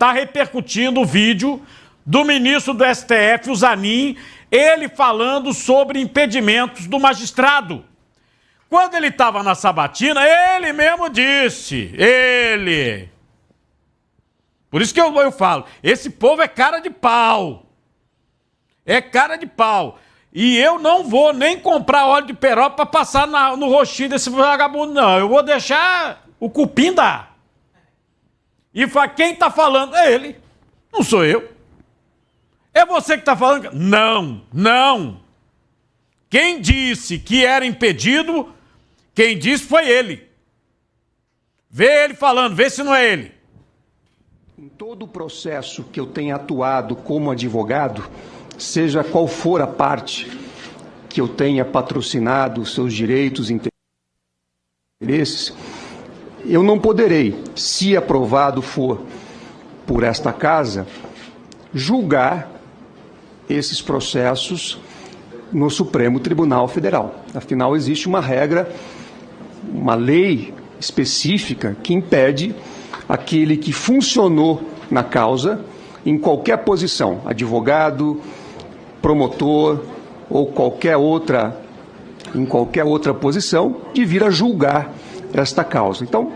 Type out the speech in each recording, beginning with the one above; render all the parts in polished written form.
está repercutindo o vídeo do ministro do STF, o Zanin, ele falando sobre impedimentos do magistrado. Quando ele estava na sabatina, ele mesmo disse, Por isso que eu falo, esse povo é cara de pau. É cara de pau. E eu não vou nem comprar óleo de peroba para passar no rostinho desse vagabundo, não. Eu vou deixar o cupim dar. E quem está falando é ele, não sou eu. É você que está falando? Não. Quem disse que era impedido, quem disse foi ele. Vê ele falando, vê se não é ele. Em todo o processo que eu tenha atuado como advogado, seja qual for a parte que eu tenha patrocinado os seus direitos e interesses, eu não poderei, se aprovado for por esta casa, julgar esses processos no Supremo Tribunal Federal. Afinal, existe uma regra, uma lei específica que impede aquele que funcionou na causa, em qualquer posição, advogado, promotor ou em qualquer outra posição, de vir a julgar esta causa. Então,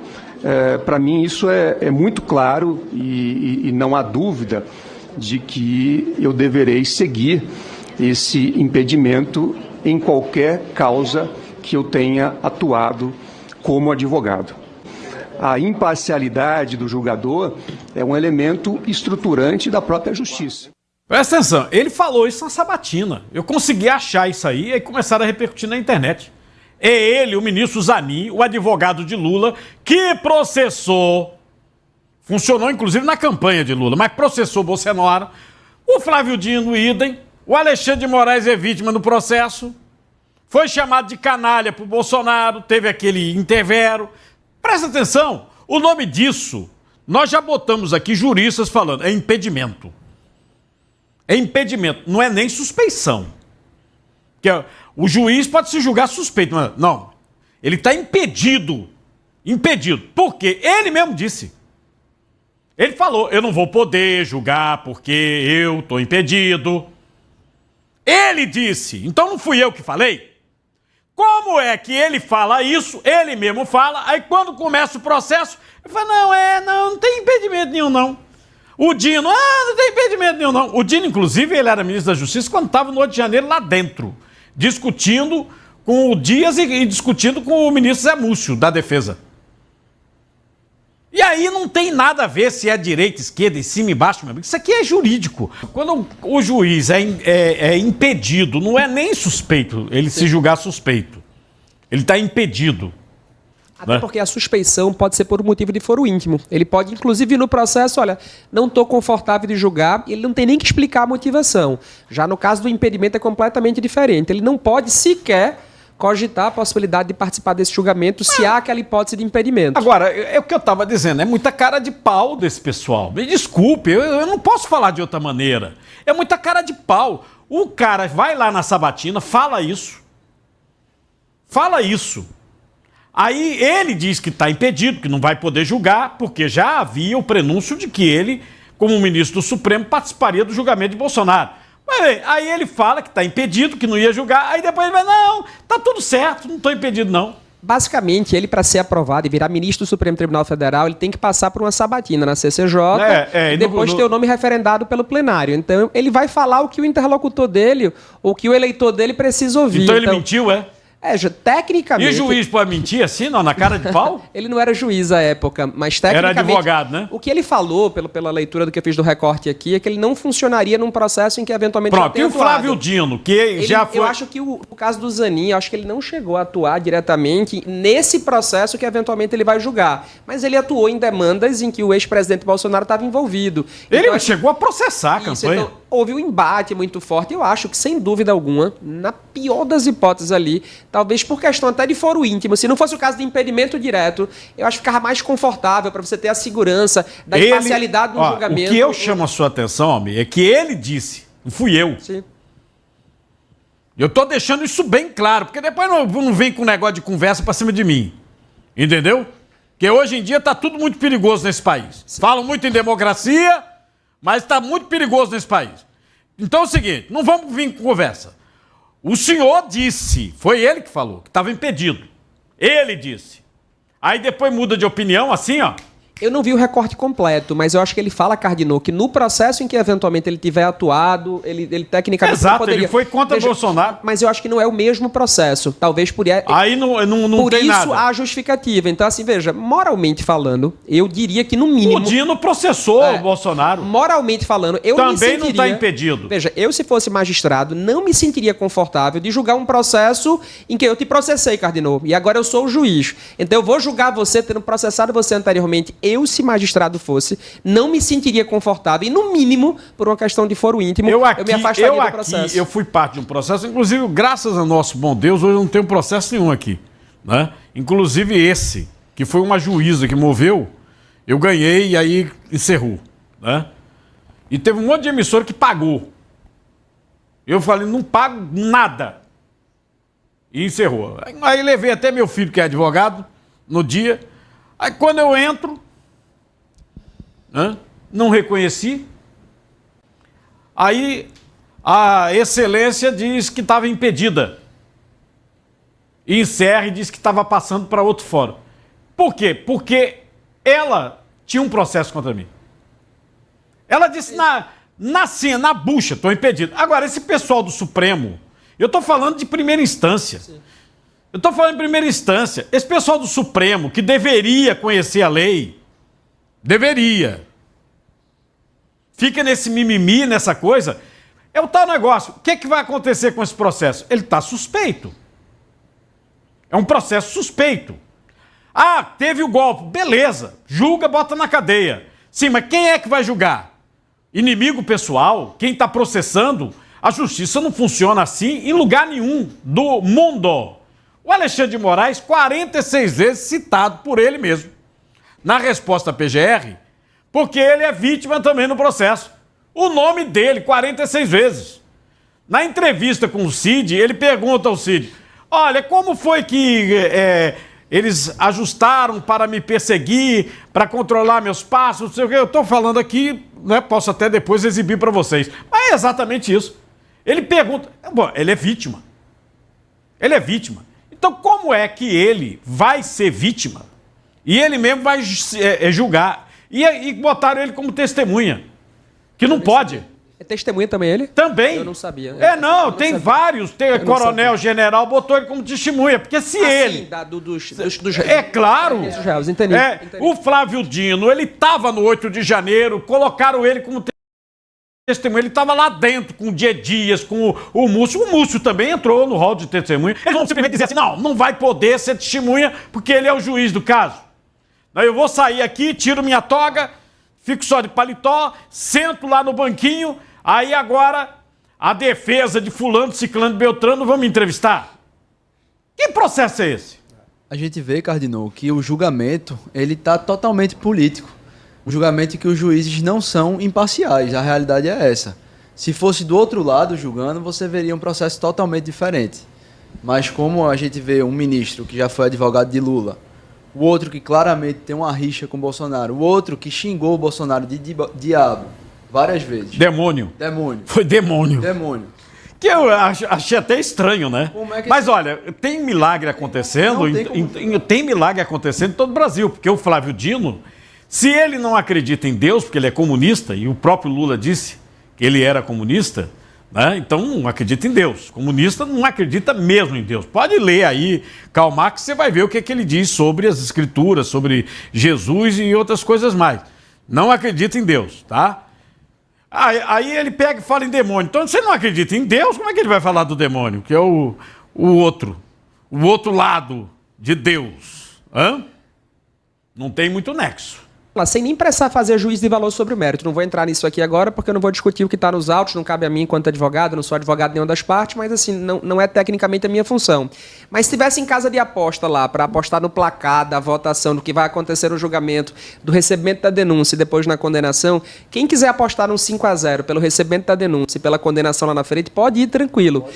para mim isso é muito claro e não há dúvida de que eu deverei seguir esse impedimento em qualquer causa que eu tenha atuado como advogado. A imparcialidade do julgador é um elemento estruturante da própria justiça. Presta atenção, ele falou isso na sabatina. Eu consegui achar isso aí e começaram a repercutir na internet. É ele, o ministro Zanin, o advogado de Lula, que processou, funcionou inclusive na campanha de Lula, mas processou Bolsonaro, o Flávio Dino, idem, o Alexandre de Moraes é vítima no processo, foi chamado de canalha por Bolsonaro, teve aquele intervero. Presta atenção, o nome disso, nós já botamos aqui juristas falando, é impedimento. É impedimento, não é nem suspeição. Porque o juiz pode se julgar suspeito, mas não. Ele está impedido. Impedido. Por quê? Ele mesmo disse. Ele falou, eu não vou poder julgar porque eu estou impedido. Ele disse, então não fui eu que falei? Como é que ele fala isso, ele mesmo fala, aí quando começa o processo, ele fala, não tem impedimento nenhum, não. O Dino, não tem impedimento nenhum, não. O Dino, inclusive, ele era ministro da Justiça quando estava no 8 de janeiro lá dentro, discutindo com o Dias e discutindo com o ministro Zé Múcio, da Defesa. E aí não tem nada a ver se é direita, esquerda, em cima e baixo, meu amigo. Isso aqui é jurídico. Quando o juiz é impedido, não é nem suspeito, ele se julgar suspeito. Ele está impedido. Até porque a suspeição pode ser por um motivo de foro íntimo. Ele pode, inclusive, no processo, olha, não estou confortável de julgar, ele não tem nem que explicar a motivação. Já no caso do impedimento é completamente diferente. Ele não pode sequer cogitar a possibilidade de participar desse julgamento se há aquela hipótese de impedimento. Agora, é o que eu estava dizendo, é muita cara de pau desse pessoal. Me desculpe, eu não posso falar de outra maneira. É muita cara de pau. O cara vai lá na sabatina, fala isso. Fala isso. Aí ele diz que está impedido, que não vai poder julgar, porque já havia o prenúncio de que ele, como ministro do Supremo, participaria do julgamento de Bolsonaro. Mas aí ele fala que está impedido, que não ia julgar, aí depois ele vai, não, tá tudo certo, não estou impedido não. Basicamente, ele, para ser aprovado e virar ministro do Supremo Tribunal Federal, ele tem que passar por uma sabatina na CCJ e depois ter o nome referendado pelo plenário. Então, ele vai falar o que o interlocutor dele, ou que o eleitor dele precisa ouvir. Então ele mentiu, é? Tecnicamente... E o juiz pode mentir assim, não, na cara de pau? Ele não era juiz à época, mas tecnicamente... Era advogado, né? O que ele falou, pela leitura do que eu fiz do recorte aqui, é que ele não funcionaria num processo em que eventualmente... Pronto, e o Flávio Dino, que já foi... Eu acho que o caso do Zanin, eu acho que ele não chegou a atuar diretamente nesse processo que eventualmente ele vai julgar. Mas ele atuou em demandas em que o ex-presidente Bolsonaro estava envolvido. Ele então, chegou a processar a campanha. Então, houve um embate muito forte. Eu acho que, sem dúvida alguma, na pior das hipóteses ali, talvez por questão até de foro íntimo, se não fosse o caso de impedimento direto, eu acho que ficava mais confortável para você ter a segurança da imparcialidade do julgamento. O que eu chamo a sua atenção, homem, é que ele disse, não fui eu. Sim. Eu tô deixando isso bem claro, porque depois não vem com negócio de conversa para cima de mim. Entendeu? Porque hoje em dia está tudo muito perigoso nesse país. Falam muito em democracia, mas está muito perigoso nesse país. Então é o seguinte, não vamos vir com conversa. O senhor disse, foi ele que falou, que estava impedido. Ele disse. Aí depois muda de opinião, assim, ó. Eu não vi o recorte completo, mas eu acho que ele fala, Cardinô, que no processo em que eventualmente ele tiver atuado, ele tecnicamente Exato, poderia... ele foi contra Bolsonaro. Mas eu acho que não é o mesmo processo. Talvez por... Aí não por tem isso nada. há justificativa. Então, assim, veja, moralmente falando, eu diria que no mínimo... O Dino processou o Bolsonaro. Moralmente falando, eu Também me sentiria... não está impedido. Veja, eu se fosse magistrado, não me sentiria confortável de julgar um processo em que eu te processei, Cardinô, e agora eu sou o juiz. Então eu vou julgar você, tendo processado você anteriormente. Eu, se magistrado fosse, não me sentiria confortável, e no mínimo, por uma questão de foro íntimo, eu me afastaria do processo. Eu fui parte de um processo, inclusive, graças ao nosso bom Deus, hoje eu não tenho processo nenhum aqui, né? Inclusive esse, que foi uma juíza que moveu, eu ganhei e aí encerrou, né? E teve um monte de emissor que pagou. Eu falei, não pago nada. E encerrou. Aí levei até meu filho, que é advogado, no dia. Aí quando eu entro, não reconheci. Aí a excelência diz que estava impedida. E encerra e diz que estava passando para outro fórum. Por quê? Porque ela tinha um processo contra mim. Ela disse na bucha, estou impedido. Agora, esse pessoal do Supremo, eu estou falando de primeira instância. Sim. Eu estou falando de primeira instância. Esse pessoal do Supremo, que deveria conhecer a lei, deveria. Fica nesse mimimi, nessa coisa. É o tal negócio. O que é que vai acontecer com esse processo? Ele está suspeito. É um processo suspeito. Ah, teve o golpe. Beleza. Julga, bota na cadeia. Sim, mas quem é que vai julgar? Inimigo pessoal? Quem está processando? A justiça não funciona assim em lugar nenhum do mundo. O Alexandre de Moraes, 46 vezes citado por ele mesmo. Na resposta à PGR, porque ele é vítima também no processo. O nome dele, 46 vezes. Na entrevista com o Cid, ele pergunta ao Cid, olha, como foi que eles ajustaram para me perseguir, para controlar meus passos, não sei o que. Eu estou falando aqui, né, posso até depois exibir para vocês. Mas é exatamente isso. Ele pergunta, bom, ele é vítima. Ele é vítima. Então como é que ele vai ser vítima e ele mesmo vai julgar? E botaram ele como testemunha, que não pode. É testemunha também ele? Também. Eu não sabia. Tem vários. Tem coronel, general, botou ele como testemunha. Porque se ele... Dos é claro. Réus, entendi. O Flávio Dino, ele estava no 8 de janeiro, colocaram ele como testemunha. Ele estava lá dentro com o Dias, com o Múcio. O Múcio também entrou no rol de testemunha. Eles vão simplesmente dizer assim, não vai poder ser testemunha porque ele é o juiz do caso. Eu vou sair aqui, tiro minha toga, fico só de paletó, sento lá no banquinho, aí agora a defesa de fulano, ciclano, beltrano vão me entrevistar. Que processo é esse? A gente vê, Cardinô, que o julgamento ele está totalmente político. O julgamento em que os juízes não são imparciais, a realidade é essa. Se fosse do outro lado julgando, você veria um processo totalmente diferente. Mas como a gente vê um ministro que já foi advogado de Lula, o outro que claramente tem uma rixa com o Bolsonaro, o outro que xingou o Bolsonaro de diabo várias vezes. Demônio. Foi demônio. Que eu achei até estranho, né? Mas olha, tem milagre acontecendo, tem milagre acontecendo em todo o Brasil, porque o Flávio Dino, se ele não acredita em Deus, porque ele é comunista, e o próprio Lula disse que ele era comunista, né? Então não acredita em Deus. Comunista não acredita mesmo em Deus. Pode ler aí Karl Marx, você vai ver o que ele diz sobre as escrituras, sobre Jesus e outras coisas mais. Não acredita em Deus, tá? Aí ele pega e fala em demônio. Então, se você não acredita em Deus, como é que ele vai falar do demônio? Que é o outro lado de Deus. Não tem muito nexo. Sem nem precisar fazer juízo de valor sobre o mérito. Não vou entrar nisso aqui agora, porque eu não vou discutir o que está nos autos, não cabe a mim enquanto advogado, não sou advogado de nenhuma das partes, mas assim, não é tecnicamente a minha função. Mas se tivesse em casa de aposta lá, para apostar no placar da votação, do que vai acontecer no julgamento, do recebimento da denúncia e depois na condenação, quem quiser apostar num 5-0 pelo recebimento da denúncia e pela condenação lá na frente, pode ir tranquilo.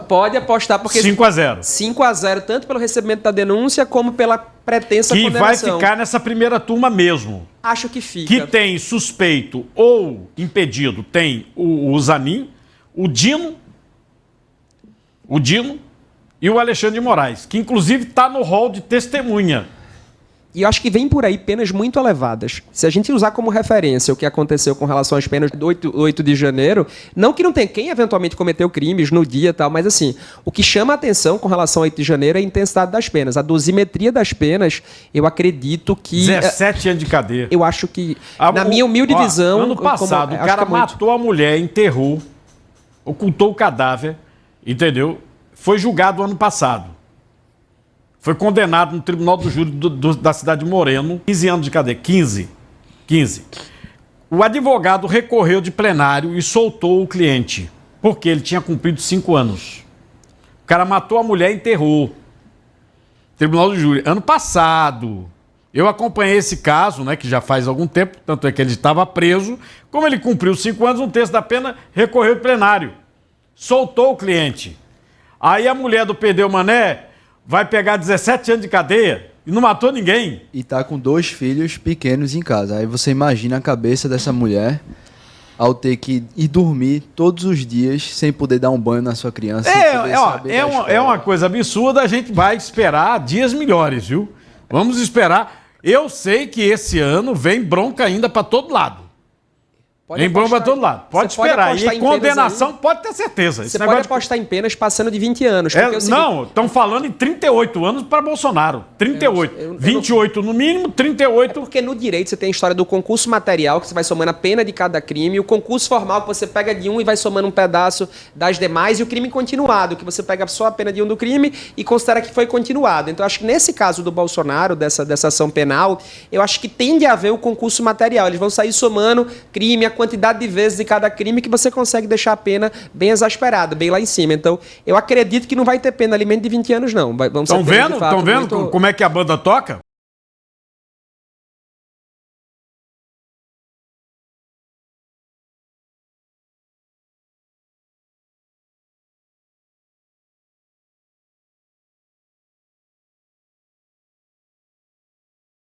Pode apostar, porque... 5-0. 5-0, tanto pelo recebimento da denúncia como pela pretensa que condenação. vai ficar nessa primeira turma mesmo. Acho que fica. Que tem suspeito ou impedido, tem o Zanin, o Dino e o Alexandre de Moraes, que inclusive está no rol de testemunha. E eu acho que vem por aí penas muito elevadas. Se a gente usar como referência o que aconteceu com relação às penas do 8 de janeiro, não que não tenha quem eventualmente cometeu crimes no dia e tal, mas assim, o que chama a atenção com relação ao 8 de janeiro é a intensidade das penas. A dosimetria das penas, eu acredito que... 17 anos de cadeia. Eu acho que, na minha humilde visão... Ano passado, o cara matou a mulher, enterrou, ocultou o cadáver, entendeu? Foi julgado ano passado. Foi condenado no Tribunal do Júri da cidade de Moreno, 15 anos de cadeia. 15. O advogado recorreu de plenário e soltou o cliente, porque ele tinha cumprido 5 anos. O cara matou a mulher e enterrou. Tribunal do Júri. Ano passado, eu acompanhei esse caso, né, que já faz algum tempo, tanto é que ele estava preso. Como ele cumpriu 5 anos, um terço da pena, recorreu de plenário. Soltou o cliente. Aí a mulher do Perdeu Mané vai pegar 17 anos de cadeia e não matou ninguém. E tá com 2 filhos pequenos em casa. Aí você imagina a cabeça dessa mulher ao ter que ir dormir todos os dias sem poder dar um banho na sua criança. É uma coisa absurda, a gente vai esperar dias melhores, viu? Vamos esperar. Eu sei que esse ano vem bronca ainda para todo lado. Vem bronca para todo lado. Pode esperar. E condenação pode ter certeza. Você pode apostar em penas passando de 20 anos. Não, estão falando em 38 anos para Bolsonaro. 38. 28 no mínimo, 38... É porque no direito você tem a história do concurso material, que você vai somando a pena de cada crime, e o concurso formal, que você pega de um e vai somando um pedaço das demais, e o crime continuado, que você pega só a pena de um do crime e considera que foi continuado. Então, acho que nesse caso do Bolsonaro, dessa ação penal, eu acho que tende a haver o concurso material. Eles vão sair somando crime, a quantidade de vezes de cada crime, que você consegue deixar a pena bem exasperada, bem lá em cima. Então, eu acredito que não vai ter pena ali menos de 20 anos, não. Estão vendo? Estão vendo como é que a banda toca?